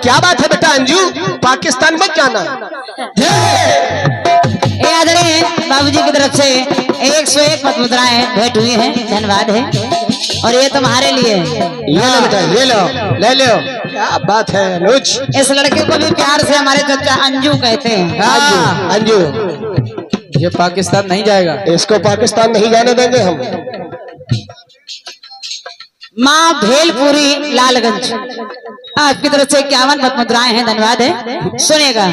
क्या बात है बेटा अंजू, पाकिस्तान मत जाना। आदरणीय बाबूजी की तरफ से 101 पद मुद्राएं भेंट हुई हैं, धन्यवाद है। और ये तुम्हारे लिए ले लो बेटा, ले लो ले लो। क्या बात है अनुज। इस लड़के को भी प्यार से हमारे चाचा अंजू कहते हैं। अंजू अंजू, ये पाकिस्तान नहीं जाएगा, इसको पाकिस्तान नहीं जाने देंगे हम। माँ भेलपुरी लालगंज आपकी तरफ से 51 पद मुद्राएं हैं, धन्यवाद है। सुनिएगा।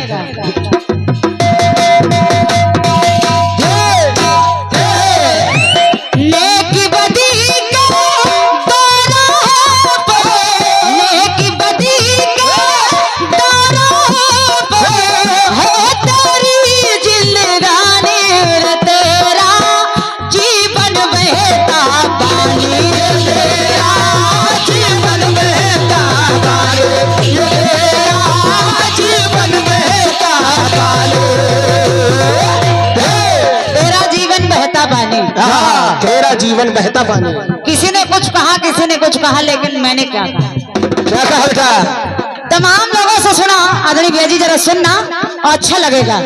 तेरा जीवन बहता पानी। किसी ने कुछ कहा, लेकिन मैंने क्या कहा बेटा? तमाम लोगों से सुना। आदरणीय भैया जी जरा सुनना और अच्छा लगेगा।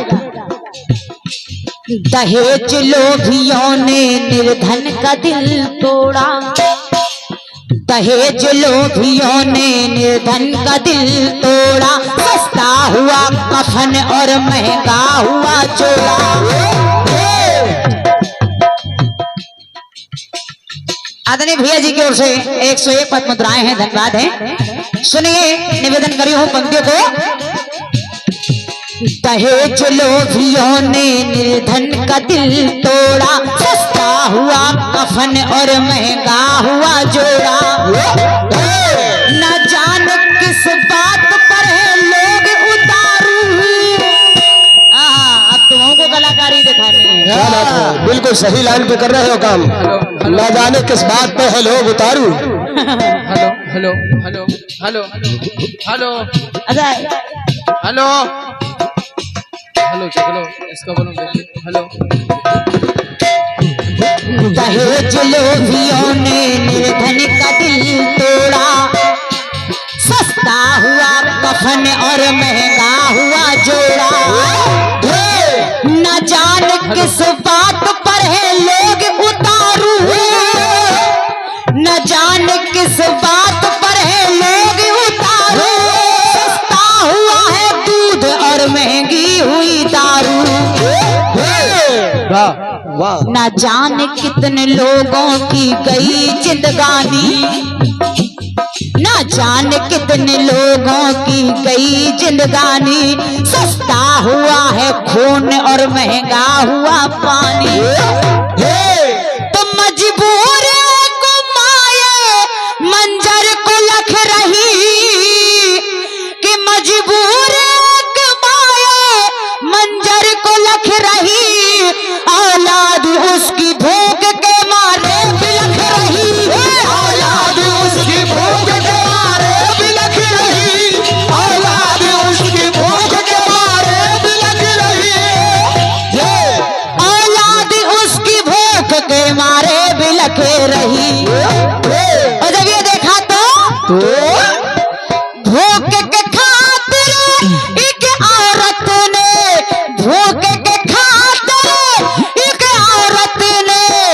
दहेज लोभियों ने निर्धन का दिल तोड़ा, दहेज लोभियों ने निर्धन का दिल तोड़ा। सस्ता हुआ कफन और महंगा हुआ चोला। आदरणीय भैया जी की ओर से 101 पद मुद्राएं हैं, धन्यवाद है। सुनिए, निवेदन करी हूं पंक्तियों को। दहेज लोभियों ने निर्धन का दिल तोड़ा, सस्ता हुआ कफन और महंगा हुआ जोड़ा। न जान किस बात पर है लोग उतारू। अब तुमों को कलाकारी दिखानी है। बिल्कुल सही लाइन पे कर रहे हो काम। न जाने किस बात पे है लोग उतारू। Hello hello hello hello hello अच्छा हेलो हेलो चलो इसका बोलो हेलो। दहेज लोभियों ने निर्धन का दिल तोड़ा, सस्ता हुआ कफन और महंगा हुआ जोड़ा। न जान किस बात पर है लोग उतारू, न जान किस बात पर है लोग उतारू। सस्ता हुआ है दूध और महंगी हुई दारू। न जाने कितने लोगों की गई जिंदगानी, न जाने कितने लोगों की गई जिंदगानी। सस्ता हुआ है खून और महंगा हुआ पानी। तो मजबूर को माये मंजर को लख रही, कि मजबूर को माये मंजर को लख रही। औलाद उसकी भूख के मारे बिलख रही, औलाद उसकी भूख के मारे बिलख रही, औलाद उसकी भूख के मारे बिलख रही, औलाद उसकी भूख के मारे बिलख रही। और जब ये देखा तो भूख के खातिर एक औरत ने, भूख के खातिर एक औरत ने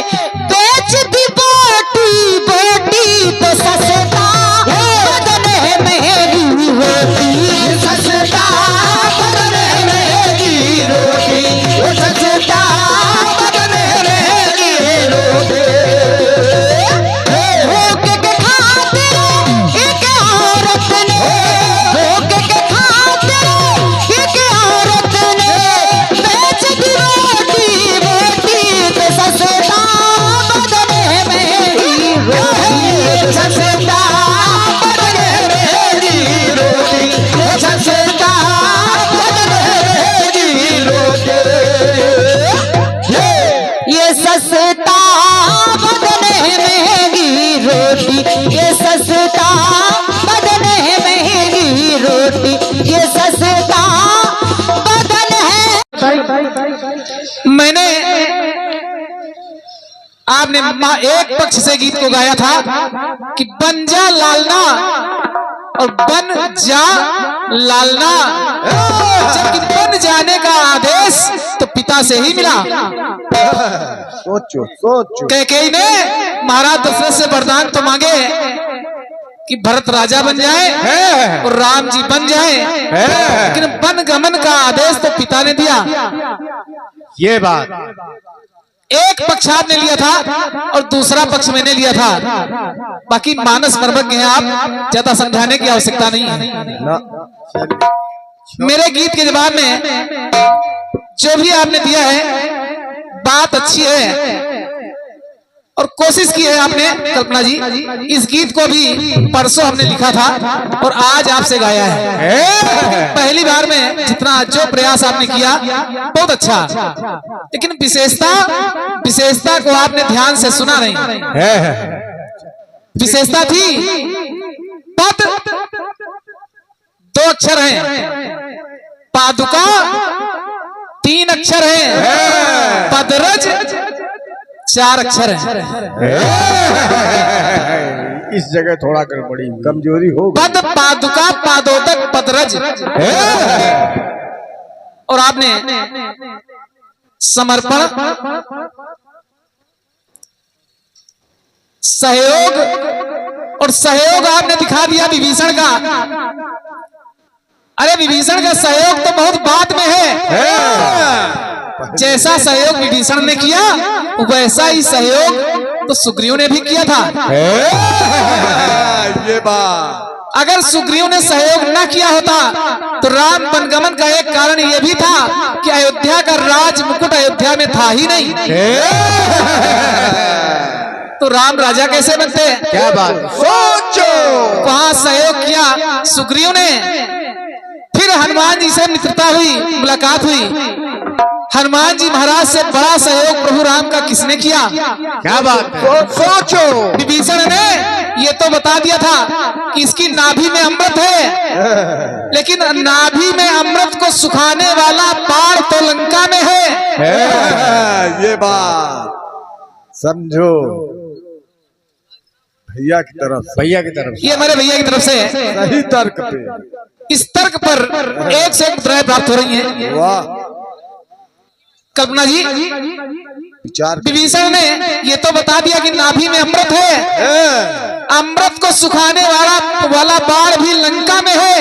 रोटी, ये सस्ता बदन है महंगी रोटी, ये सस्ता बदन है। मैंने आपने एक पक्ष से गीत को गाया था कि बन जा लालना और बन जा लालना, जबकि बन जाने का आदेश तो पिता से ही मिला। सोचो सोचो। कैकेयी ने महाराज दशरथ से वरदान तो मांगे कि भरत राजा बन जाए और राम जी बन जाए, लेकिन वन गमन का आदेश तो पिता ने दिया। ये बात एक पक्ष आपने लिया था और दूसरा पक्ष मैंने लिया था। बाकी मानस मर्मज्ञ हैं आप, ज्यादा समझाने की आवश्यकता नहीं है। ना मेरे गीत के जवाब में जो भी आपने दिया है बात अच्छी है और कोशिश की है आपने कल्पना जी। इस गीत को भी परसों हमने लिखा था और आज आपसे गाया है। पहली बार में जितना जो प्रयास आपने किया बहुत अच्छा, लेकिन विशेषता को आपने ध्यान से सुना नहीं। विशेषता थी पद 2 अक्षर हैं, पादुका 3 अक्षर हैं, पदरज 4 अक्षर है। इस जगह थोड़ा गड़बड़ी कमजोरी हो गई। पद पादुका पादोदक पदरज, और आपने समर्पण सहयोग और सहयोग आपने दिखा दिया विभीषण का। अरे विभीषण का सहयोग तो बहुत बाद में है। जैसा सहयोग विभीषण ने किया वैसा ही सहयोग तो सुग्रीव ने भी किया था। ये बात अगर सुग्रीव ने सहयोग न किया होता तो राम वनगमन का एक कारण यह भी था कि अयोध्या का राज मुकुट अयोध्या में था ही नहीं, तो राम राजा कैसे बनते? क्या बात, सोचो। वहां सहयोग किया सुग्रीव ने। फिर हनुमान जी से मित्रता हुई, मुलाकात हुई। हनुमान जी महाराज से बड़ा सहयोग प्रभु राम का किसने किया? क्या बात है, सोचो। विभीषण ने ये तो बता दिया था कि इसकी नाभि में अमृत है, लेकिन नाभि में अमृत को सुखाने वाला बाण तो लंका में है। ये बात समझो। भैया की तरफ ये हमारे भैया की तरफ से सही तर्क पे, इस तर्क पर एक से एक मुद्राएं प्राप्त हो रही हैं। वाह। कल्पना जी, विचार विभीषण ने ये तो बता दिया कि नाभि में अमृत है, अमृत को सुखाने वाला बाण भी लंका में है।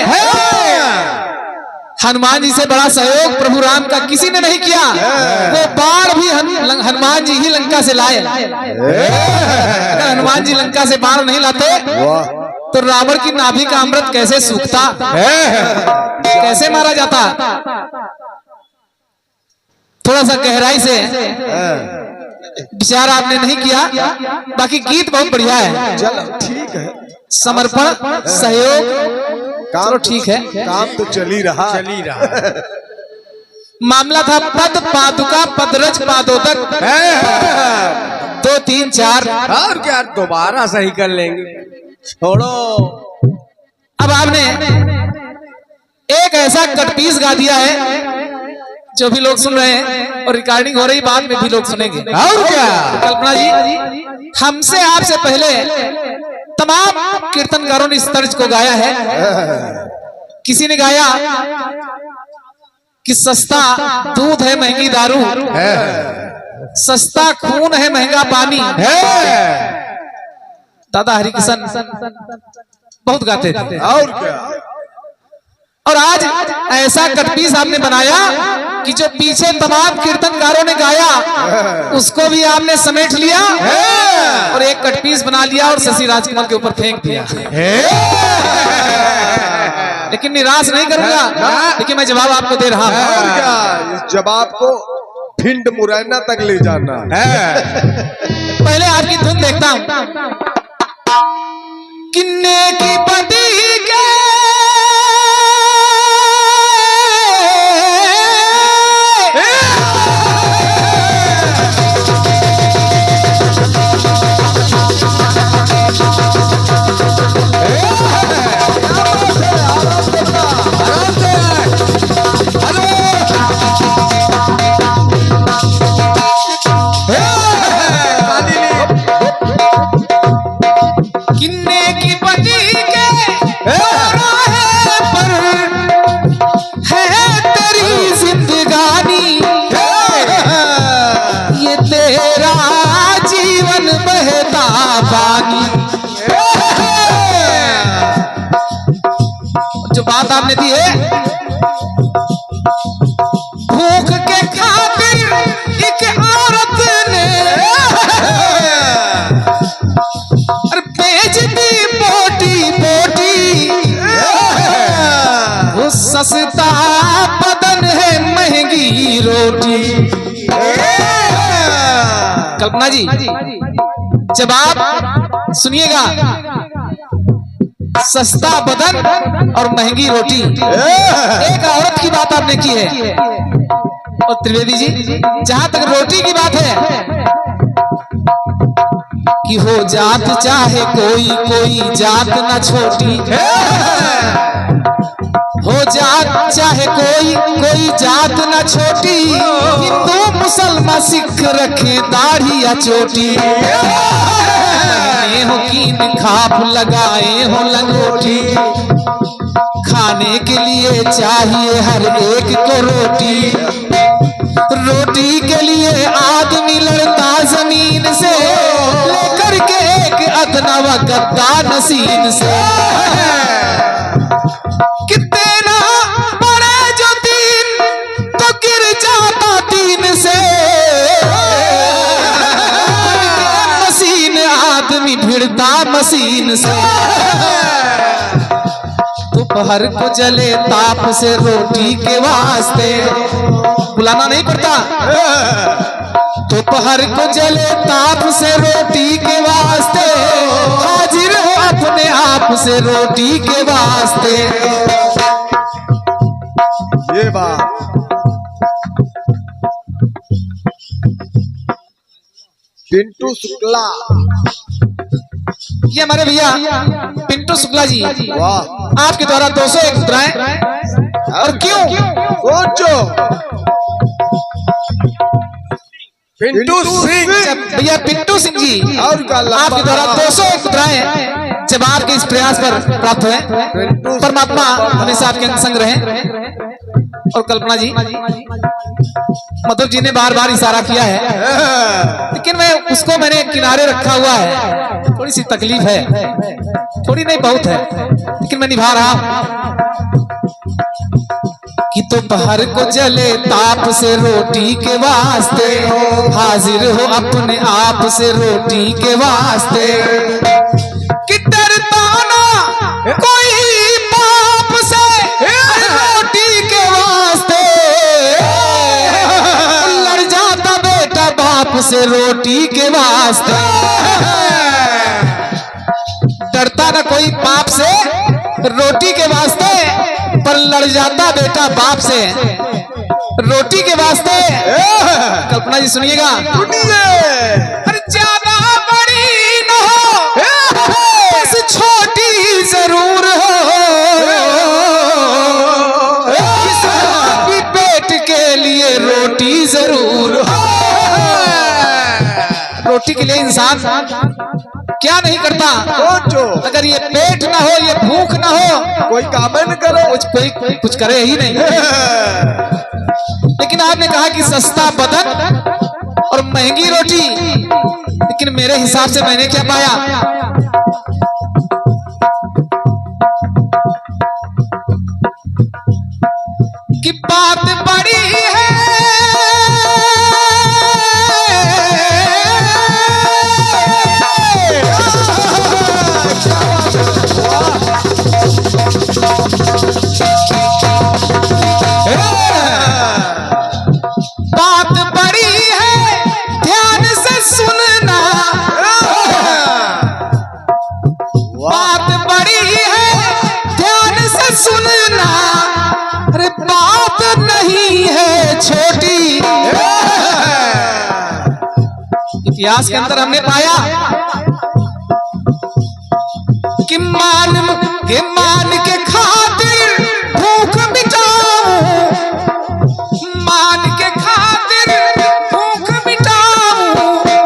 हनुमान जी से बड़ा सहयोग प्रभु राम का किसी ने नहीं किया। वो बाण भी हनुमान जी ही लंका से लाए। अगर हनुमान जी लंका से बाण नहीं लाते तो रावण की नाभि का अमृत कैसे सूखता, कैसे मारा जाता? थोड़ा सा गहराई से विचार आपने नहीं किया। बाकी गीत बहुत बढ़िया है। चलो ठीक है। समर्पण सहयोग काम ठीक है, काम तो चल ही रहा। मामला था पद पादुका पदरज पादोदक 2 3 4। और क्या दोबारा सही कर लेंगे, छोड़ो। अब आपने एक ऐसा कटपीस गा दिया है जो भी लोग सुन रहे हैं और रिकॉर्डिंग हो रही, बाद में भी लोग सुनेंगे। और क्या कल्पना जी, हमसे आपसे पहले तमाम कीर्तनकारों ने इस तर्ज को गाया है। किसी ने गाया कि सस्ता दूध है महंगी दारू, सस्ता खून है महंगा पानी। दादा हरिकिशन बहुत गाते थे। और क्या। और आज ऐसा कटपीस आपने बनाया कि जो पीछे तमाम कीर्तनकारों ने गाया उसको भी आपने समेट लिया और एक कटपीस बना लिया और शशि राजकमल के ऊपर फेंक दिया। लेकिन निराश नहीं करूंगा, लेकिन मैं जवाब आपको दे रहा हूं। इस जवाब को भिंड मुरैना तक ले जाना है। पहले आपकी धुन देखता हूं। किन्ने की बदी के बात आपने दी है, भूख के खातिर एक औरत ने बेच दी बोटी बोटी, वो सस्ता बदन है महंगी रोटी। कल्पना जी, जब आप सुनिएगा सस्ता बदन और महंगी रोटी, एक औरत की बात आपने की है। और त्रिवेदी जी, जहां तक रोटी की बात है कि हो जात चाहे कोई, कोई जात ना छोटी, हो जात चाहे कोई, कोई जात ना छोटी, हिंदू मुसलमान सिख रखे दाढ़ी या चोटी, हो कीन खाप लगाए हो लंगोटी, खाने के लिए चाहिए हर एक को रोटी, रोटी के लिए आदमी लड़ता जमीन से, लेकर के एक अदना व गद्दा नसीन से, कि तेरा पड़े जो तीन तो गिर जाता तीन से, मशीन आदमी भिड़ता मशीन से, दोपहर को जले ताप से रोटी के वास्ते, बुलाना नहीं पड़ता, दोपहर को जले ताप से रोटी के वास्ते, हाजिर हो अपने आप से रोटी के वास्ते। ये बात पिंटू शुक्ला, ये हमारे भैया पिंटू शुक्ला जी, वाह, आपके द्वारा 201 मुद्राएं। और क्यों? सोचो पिंटू सिंह, भैया पिंटू सिंह जी, और का लंबा आपके द्वारा 201 मुद्राएं जब आपके इस प्रयास पर प्राप्त हुए। परमात्मा हमेशा आपके अंग संग रहे। और कल्पना जी, मतलब जी ने बार बार इशारा किया है, लेकिन उसको मैंने किनारे रखा हुआ है, थोड़ी सी तकलीफ है, थोड़ी नहीं बहुत है, लेकिन मैं निभा रहा हूं। कि दोपहर को जले ताप से रोटी के वास्ते, हाजिर हो अपने आप से रोटी के वास्ते, कि डरता ना कोई बाप से रोटी के वास्ते, लड़ जाता बेटा बाप से रोटी के वास्ते, डरता ना कोई बाप से रोटी के वास्ते, पर लड़ जाता बेटा बाप से रोटी के वास्ते। कल्पना जी सुनिएगा, अरे ज्यादा बड़ी न हो बस छोटी जरूर हो, किसी पेट के लिए रोटी जरूर हो। रोटी के लिए इंसान क्या नहीं करता, सोचो अगर ये पेट ना हो, ये भूख ना हो, कोई काम न करे, कोई कुछ करे ही नहीं। लेकिन आपने कहा कि सस्ता बदन और महंगी रोटी, लेकिन मेरे हिसाब से मैंने क्या पाया, कि बात बड़ी है इतिहास के अंदर हमने पाया कि मान के खातिर भूख मिटाऊं, मान के खातिर भूख मिटाऊं,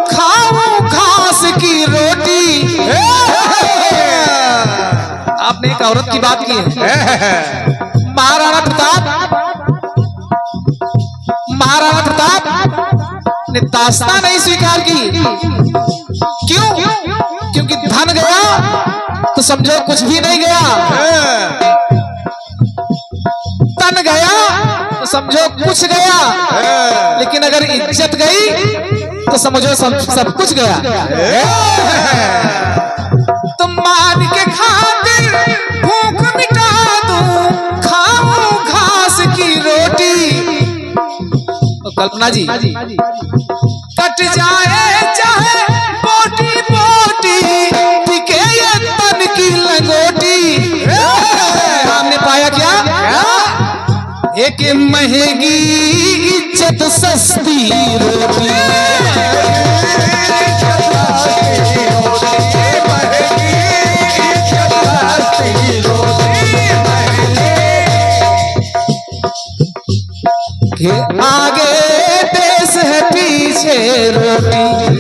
खाऊं घास की रोटी। आपने एक औरत की बात की है, महाराणा प्रताप ने दास्तां नहीं स्वीकार की। क्यों? क्योंकि धन गया तो समझो कुछ भी नहीं गया। गया तो समझो कुछ गया, लेकिन अगर इज्जत गई तो समझो सब कुछ गया। तो मान के खातिर भूख मिटा दूं, खाऊं घास की रोटी। तो कल्पना जी कट जाए चाहे बोटी बोटी, टिके ये तन की लंगोटी। हमने पाया क्या? एक महंगी इज्जत सस्ती रोटी। आगे देश है पीछे रोटी।